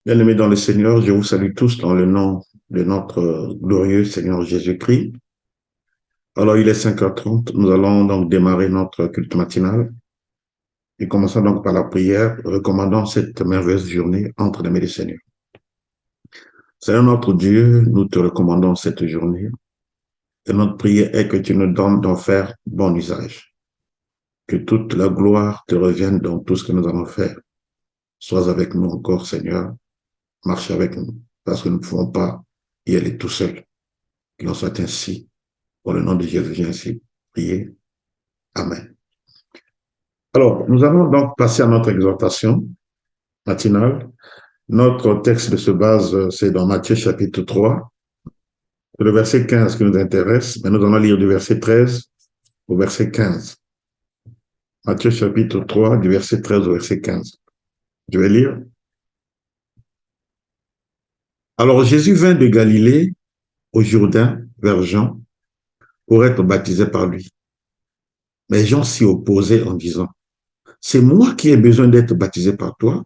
Bien-aimés dans le Seigneur, je vous salue tous dans le nom de notre glorieux Seigneur Jésus-Christ. Alors, il est 5h30, nous allons donc démarrer notre culte matinal et commençons donc par la prière, recommandant cette merveilleuse journée entre les mains du Seigneur. Seigneur notre Dieu, nous te recommandons cette journée et notre prière est que tu nous donnes d'en faire bon usage, que toute la gloire te revienne dans tout ce que nous allons faire. Sois avec nous encore, Seigneur, marche avec nous, parce que nous ne pouvons pas y aller tout seul. Qu'il en soit ainsi. Pour le nom de Jésus, j'ai ainsi prié. Amen. Alors, nous allons donc passer à notre exhortation matinale. Notre texte de se base, c'est dans Matthieu chapitre 3, c'est le verset 15 qui nous intéresse, mais nous allons lire du verset 13 au verset 15. Matthieu chapitre 3, du verset 13 au verset 15. Je vais lire. Alors Jésus vint de Galilée au Jourdain vers Jean pour être baptisé par lui. Mais Jean s'y opposait en disant, c'est moi qui ai besoin d'être baptisé par toi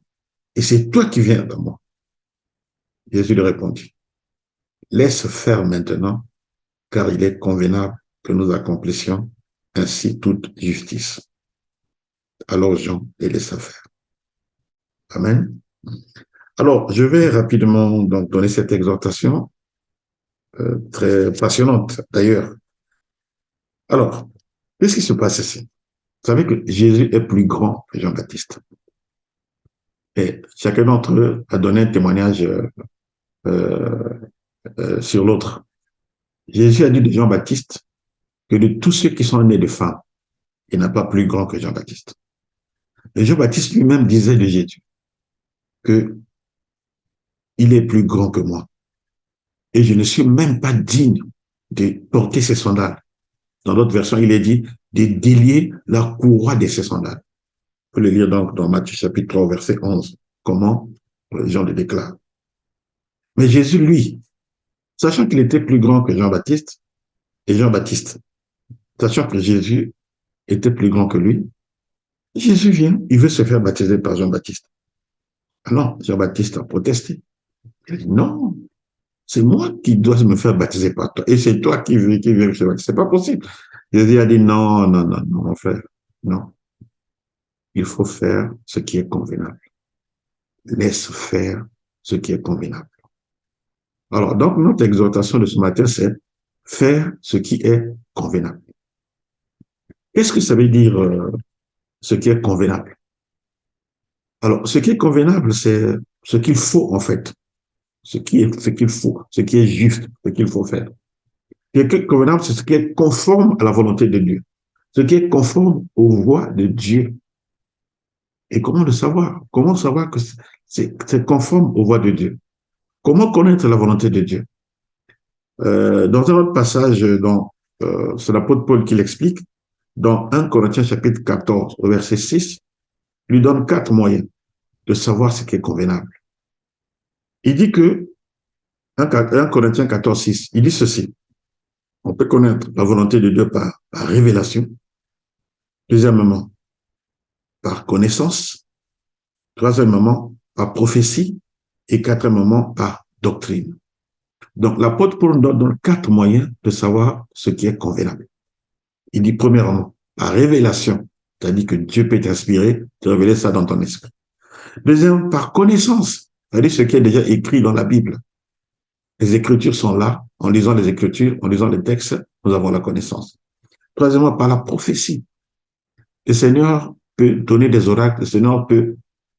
et c'est toi qui viens vers moi. Jésus lui répondit, laisse faire maintenant, car il est convenable que nous accomplissions ainsi toute justice. Alors Jean les laissa faire. Amen. Alors, je vais rapidement donc donner cette exhortation, très passionnante d'ailleurs. Alors, qu'est-ce qui se passe ici? Vous savez que Jésus est plus grand que Jean-Baptiste. Et chacun d'entre eux a donné un témoignage euh, sur l'autre. Jésus a dit de Jean-Baptiste que de tous ceux qui sont nés de femmes, il n'a pas plus grand que Jean-Baptiste. Et Jean-Baptiste lui-même disait de Jésus que il est plus grand que moi. Et je ne suis même pas digne de porter ses sandales. Dans d'autres versions, il est dit de délier la courroie de ses sandales. On peut le lire donc dans Matthieu chapitre 3, verset 11. Comment Jean le déclare. Mais Jésus, lui, sachant qu'il était plus grand que Jean-Baptiste, et Jean-Baptiste, sachant que Jésus était plus grand que lui, Jésus vient, il veut se faire baptiser par Jean-Baptiste. Ah non, Jean-Baptiste a protesté. Il a dit non, c'est moi qui dois me faire baptiser par toi. Et c'est toi qui viens me faire baptiser. C'est pas possible. Jésus a dit non, non, non, non, mon frère. Non. Il faut faire ce qui est convenable. Laisse faire ce qui est convenable. Alors, donc, notre exhortation de ce matin, c'est faire ce qui est convenable. Qu'est-ce que ça veut dire, ce qui est convenable? Alors, ce qui est convenable, c'est ce qu'il faut, en fait. Ce qu'il faut, ce qui est juste, ce qu'il faut faire. Ce qui est convenable, c'est ce qui est conforme à la volonté de Dieu. Ce qui est conforme aux voies de Dieu. Et comment le savoir? Comment savoir que c'est conforme aux voies de Dieu? Comment connaître la volonté de Dieu? Dans un autre passage, c'est l'apôtre Paul qui l'explique, dans 1 Corinthiens chapitre 14, au verset 6, lui donne 4 moyens de savoir ce qui est convenable. Il dit que, 1 Corinthiens 14, 6, il dit ceci, on peut connaître la volonté de Dieu par révélation, deuxièmement, par connaissance, troisièmement, par prophétie, et quatrièmement, par doctrine. Donc, l'apôtre Paul nous donne 4 moyens de savoir ce qui est convenable. Il dit premièrement, par révélation, c'est-à-dire que Dieu peut t'inspirer, te révéler ça dans ton esprit. Deuxièmement, par connaissance, c'est-à-dire ce qui est déjà écrit dans la Bible. Les Écritures sont là. En lisant les Écritures, en lisant les textes, nous avons la connaissance. Troisièmement, par la prophétie. Le Seigneur peut donner des oracles, le Seigneur peut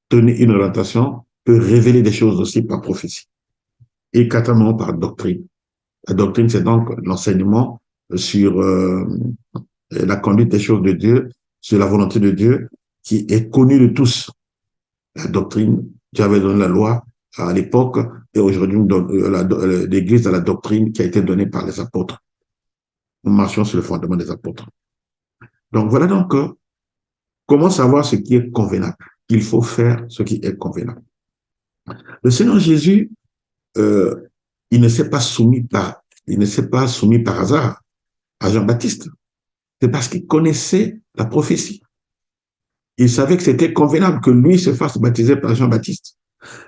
donner une orientation, peut révéler des choses aussi par prophétie. Et quatrièmement, par doctrine. La doctrine, c'est donc l'enseignement sur la conduite des choses de Dieu, sur la volonté de Dieu, qui est connue de tous. La doctrine, Dieu avait donné la loi à l'époque, et aujourd'hui, l'Église a la doctrine qui a été donnée par les apôtres. Nous marchons sur le fondement des apôtres. Donc voilà donc comment savoir ce qui est convenable. Il faut faire ce qui est convenable. Le Seigneur Jésus, euh, il ne s'est pas soumis par hasard à Jean-Baptiste. C'est parce qu'il connaissait la prophétie. Il savait que c'était convenable que lui se fasse baptiser par Jean-Baptiste.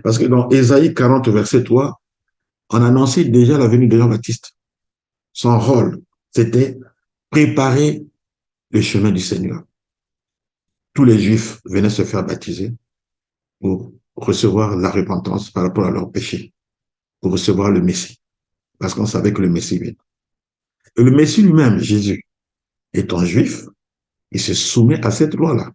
Parce que dans Ésaïe 40, verset 3, on annonçait déjà la venue de Jean-Baptiste. Son rôle, c'était préparer le chemin du Seigneur. Tous les Juifs venaient se faire baptiser pour recevoir la repentance par rapport à leurs péchés, pour recevoir le Messie, parce qu'on savait que le Messie vient. Et le Messie lui-même, Jésus, étant juif, il se soumet à cette loi-là,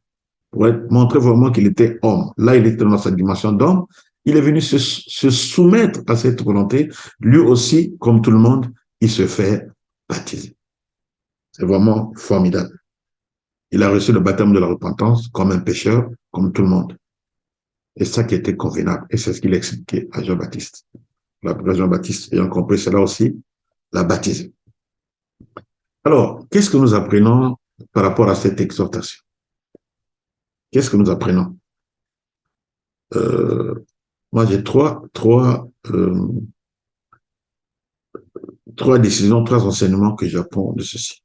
pour montrer vraiment qu'il était homme. Là, il était dans sa dimension d'homme. Il est venu se soumettre à cette volonté. Lui aussi, comme tout le monde, il se fait baptiser. C'est vraiment formidable. Il a reçu le baptême de la repentance comme un pécheur, comme tout le monde. Et ça qui était convenable. Et c'est ce qu'il expliquait à Jean-Baptiste. Jean-Baptiste ayant compris cela aussi, l'a baptisé. Alors, qu'est-ce que nous apprenons par rapport à cette exhortation? Qu'est-ce que nous apprenons? euh, Moi, j'ai trois décisions, trois enseignements que j'apprends de ceci.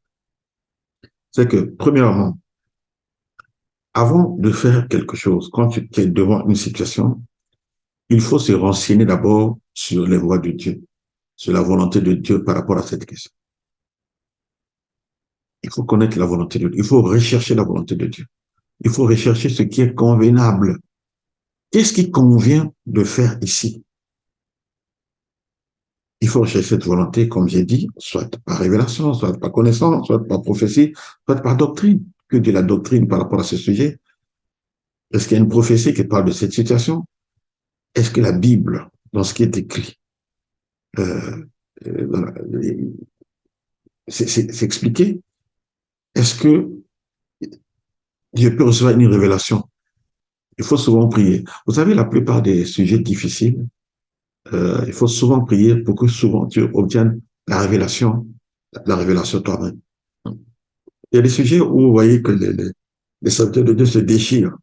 C'est que, premièrement, avant de faire quelque chose, quand tu es devant une situation, il faut se renseigner d'abord sur les voies de Dieu, sur la volonté de Dieu par rapport à cette question. Il faut connaître la volonté de Dieu. Il faut rechercher la volonté de Dieu. Il faut rechercher ce qui est convenable. Qu'est-ce qui convient de faire ici? Il faut rechercher cette volonté, comme j'ai dit, soit par révélation, soit par connaissance, soit par prophétie, soit par doctrine. Que dit la doctrine par rapport à ce sujet? Est-ce qu'il y a une prophétie qui parle de cette situation? Est-ce que la Bible, dans ce qui est écrit, euh, c'est expliqué? Est-ce que Dieu peut recevoir une révélation? Il faut souvent prier. Vous savez, la plupart des sujets difficiles, il faut souvent prier pour que souvent tu obtiennes la révélation toi-même. Il y a des sujets où vous voyez que les serviteurs de Dieu se déchirent,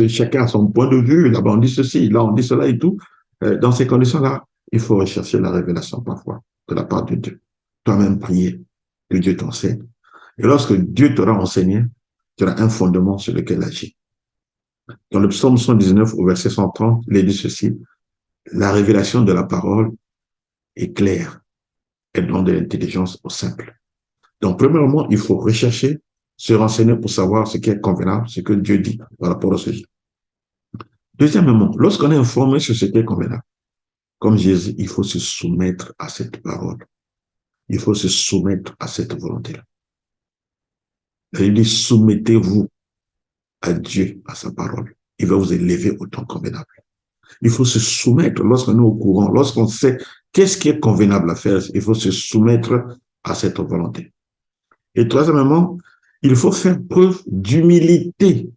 chacun a son point de vue, là-bas on dit ceci, là on dit cela et tout. Dans ces conditions-là, il faut rechercher la révélation parfois de la part de Dieu. Toi-même prier, que Dieu t'enseigne. Et lorsque Dieu t'aura enseigné, tu auras un fondement sur lequel agir. Dans le psaume 119 au verset 130, il est dit ceci: la révélation de la parole est claire, elle donne de l'intelligence au simple. Donc, premièrement, il faut rechercher, se renseigner pour savoir ce qui est convenable, ce que Dieu dit par rapport au sujet. Deuxièmement, lorsqu'on est informé sur ce qui est convenable, comme Jésus, il faut se soumettre à cette parole. Il faut se soumettre à cette volonté-là. Il dit, soumettez-vous à Dieu, à sa parole. Il va vous élever au temps convenable. Il faut se soumettre lorsqu'on est au courant, lorsqu'on sait qu'est-ce qui est convenable à faire, il faut se soumettre à cette volonté. Et troisièmement, il faut faire preuve d'humilité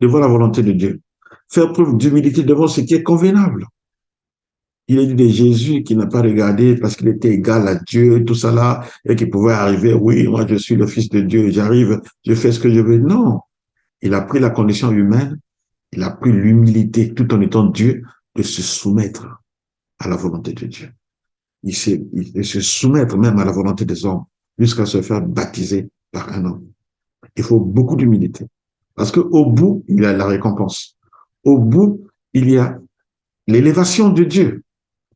devant la volonté de Dieu. Faire preuve d'humilité devant ce qui est convenable. Il est dit de Jésus qui n'a pas regardé parce qu'il était égal à Dieu, tout ça là, et qui pouvait arriver, oui, moi je suis le Fils de Dieu, j'arrive, je fais ce que je veux. Non, il a pris la condition humaine, il a pris l'humilité tout en étant Dieu de se soumettre à la volonté de Dieu. Il se soumettre même à la volonté des hommes jusqu'à se faire baptiser par un homme. Il faut beaucoup d'humilité. Parce qu'au bout, il y a la récompense. Au bout, il y a l'élévation de Dieu.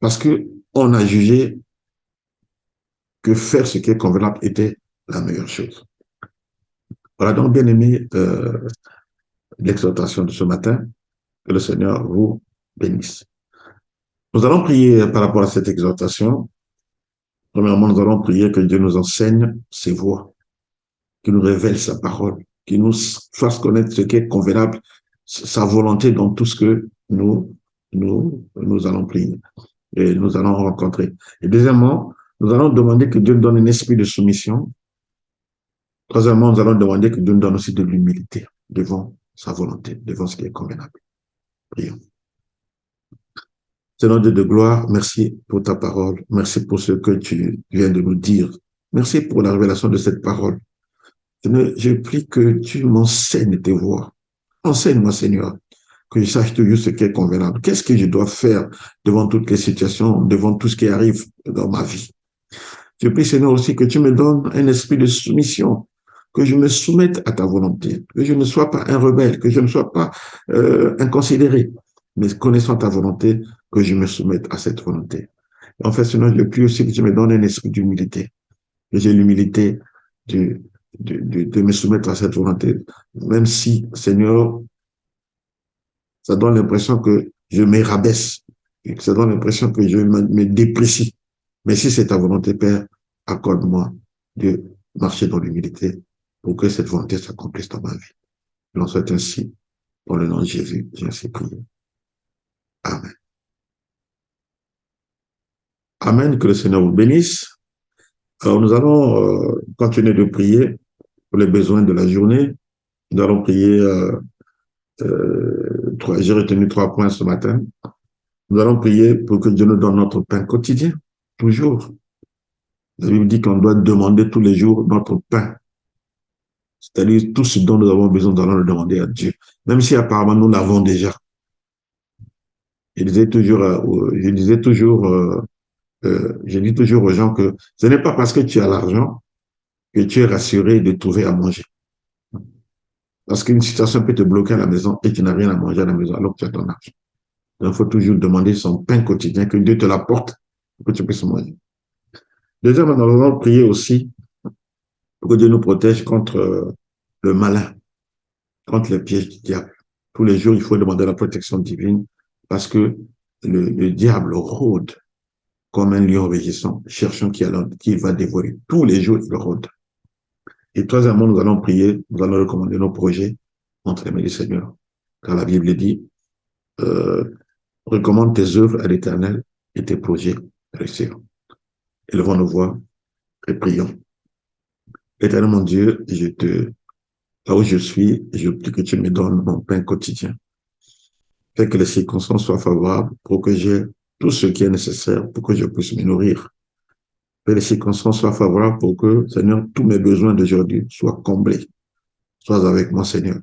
Parce qu'on a jugé que faire ce qui est convenable était la meilleure chose. Voilà donc, bien aimé, l'exhortation de ce matin. Que le Seigneur vous bénisse. Nous allons prier par rapport à cette exhortation. Premièrement, nous allons prier que Dieu nous enseigne ses voies, qu'il nous révèle sa parole, qu'il nous fasse connaître ce qui est convenable, sa volonté dans tout ce que nous allons prier et nous allons rencontrer. Et deuxièmement, nous allons demander que Dieu nous donne un esprit de soumission. Troisièmement, nous allons demander que Dieu nous donne aussi de l'humilité devant sa volonté, devant ce qui est convenable. Prions. Seigneur Dieu de gloire, merci pour ta parole. Merci pour ce que tu viens de nous dire. Merci pour la révélation de cette parole. Je prie que tu m'enseignes tes voies. Enseigne-moi, Seigneur, que je sache toujours ce qui est convenable. Qu'est-ce que je dois faire devant toutes les situations, devant tout ce qui arrive dans ma vie. Je prie, Seigneur, aussi que tu me donnes un esprit de soumission que je me soumette à ta volonté, que je ne sois pas un rebelle, que je ne sois pas inconsidéré, mais connaissant ta volonté, que je me soumette à cette volonté. En fait, sinon, je prie aussi que tu me donnes un esprit d'humilité, que j'ai l'humilité de, de me soumettre à cette volonté, même si, Seigneur, ça donne l'impression que je me rabaisse, ça donne l'impression que je me déprécie. Mais si c'est ta volonté, Père, accorde-moi de marcher dans l'humilité pour que cette volonté s'accomplisse dans ma vie. Je l'en souhaite ainsi, dans le nom de Jésus, j'ai ainsi prié. Amen. Amen, que le Seigneur vous bénisse. Alors, nous allons continuer de prier pour les besoins de la journée. Nous allons prier, j'ai retenu 3 points ce matin. Nous allons prier pour que Dieu nous donne notre pain quotidien, toujours. La Bible dit qu'on doit demander tous les jours notre pain. C'est-à-dire tout ce dont nous avons besoin, nous allons le demander à Dieu. Même si apparemment nous l'avons déjà. Je dis toujours aux gens que ce n'est pas parce que tu as l'argent que tu es rassuré de trouver à manger. Parce qu'une situation peut te bloquer à la maison et tu n'as rien à manger à la maison alors que tu as ton argent. Donc, il faut toujours demander son pain quotidien, que Dieu te l'apporte pour que tu puisses manger. Deuxièmement, nous allons prier aussi pour que Dieu nous protège contre le malin, contre les pièges du diable. Tous les jours, il faut demander la protection divine parce que le diable rôde comme un lion rugissant, cherchant qui va dévorer. Tous les jours, il rôde. Et troisièmement, nous allons prier, nous allons recommander nos projets entre les mains du Seigneur. Car la Bible dit, recommande tes œuvres à l'Éternel et tes projets réussiront. Élevons nos voix et prions. Éternel mon Dieu, là où je suis, je prie que tu me donnes mon pain quotidien. Fais que les circonstances soient favorables pour que j'ai tout ce qui est nécessaire pour que je puisse me nourrir. Que les circonstances soient favorables pour que, Seigneur, tous mes besoins d'aujourd'hui soient comblés. Sois avec moi, Seigneur.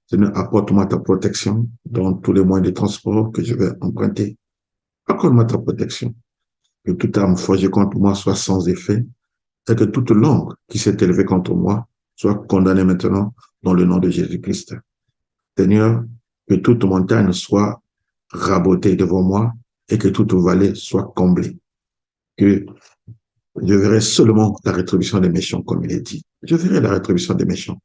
Seigneur, apporte-moi ta protection dans tous les moyens de transport que je vais emprunter. Accorde-moi ta protection. Que toute arme forgée contre moi soit sans effet et que toute langue qui s'est élevée contre moi soit condamnée maintenant dans le nom de Jésus-Christ. Seigneur, que toute montagne soit rabotée devant moi et que toute vallée soit comblée. Que je verrai seulement la rétribution des méchants, comme il est dit. Je verrai la rétribution des méchants.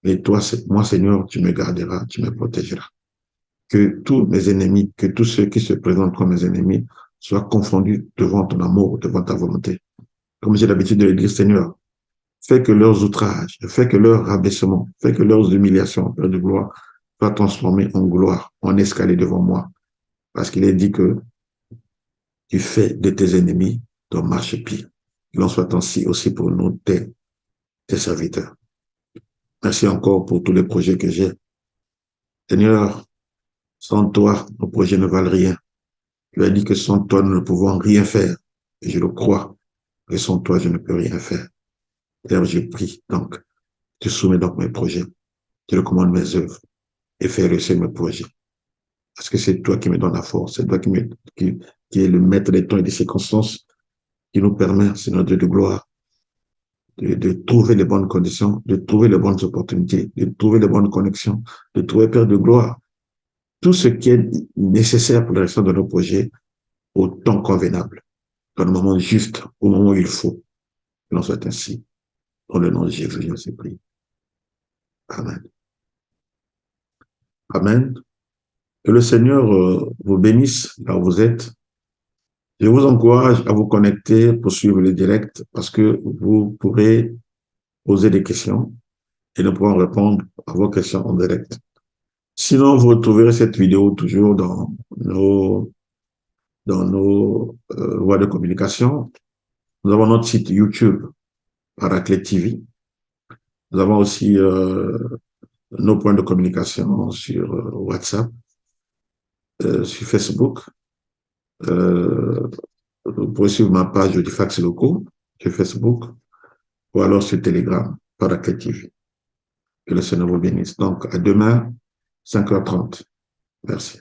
Et toi, moi, Seigneur, tu me garderas, tu me protégeras. Que tous mes ennemis, que tous ceux qui se présentent comme mes ennemis soient confondus devant ton amour, devant ta volonté. Comme j'ai l'habitude de le dire, Seigneur, fais que leurs outrages, fais que leurs rabaissements, fais que leurs humiliations, Père de gloire, soient transformés en gloire, en escalier devant moi. Parce qu'il est dit que tu fais de tes ennemis ton marchepied. Il en soit ainsi aussi pour nous, tes serviteurs. Merci encore pour tous les projets que j'ai. Seigneur, sans toi, nos projets ne valent rien. Tu as dit que sans toi, nous ne pouvons rien faire. Et je le crois, que sans toi, je ne peux rien faire. Seigneur, je prie donc, tu soumets donc mes projets, tu recommandes mes œuvres et fais réussir mes projets. Parce que c'est toi qui me donnes la force, c'est toi qui est le maître des temps et des circonstances qui nous permet, Seigneur Dieu de gloire, de trouver les bonnes conditions, de trouver les bonnes opportunités, de trouver les bonnes connexions, de trouver, Père de gloire, tout ce qui est nécessaire pour la réussite de nos projets au temps convenable, dans le moment juste, au moment où il faut. Que l'on soit ainsi. Dans le nom de Jésus, je vous prie. Amen. Amen. Que le Seigneur vous bénisse là où vous êtes. Je vous encourage à vous connecter pour suivre le direct parce que vous pourrez poser des questions et nous pourrons répondre à vos questions en direct. Sinon, vous retrouverez cette vidéo toujours dans nos voies de communication. Nous avons notre site YouTube, Paraclet TV. Nous avons aussi nos points de communication sur WhatsApp, sur Facebook. Vous pouvez suivre ma page du Fax Locaux sur Facebook ou alors sur Telegram, Paraclet TV. Que le Seigneur vous bénisse. Donc, à demain, 5h30. Merci.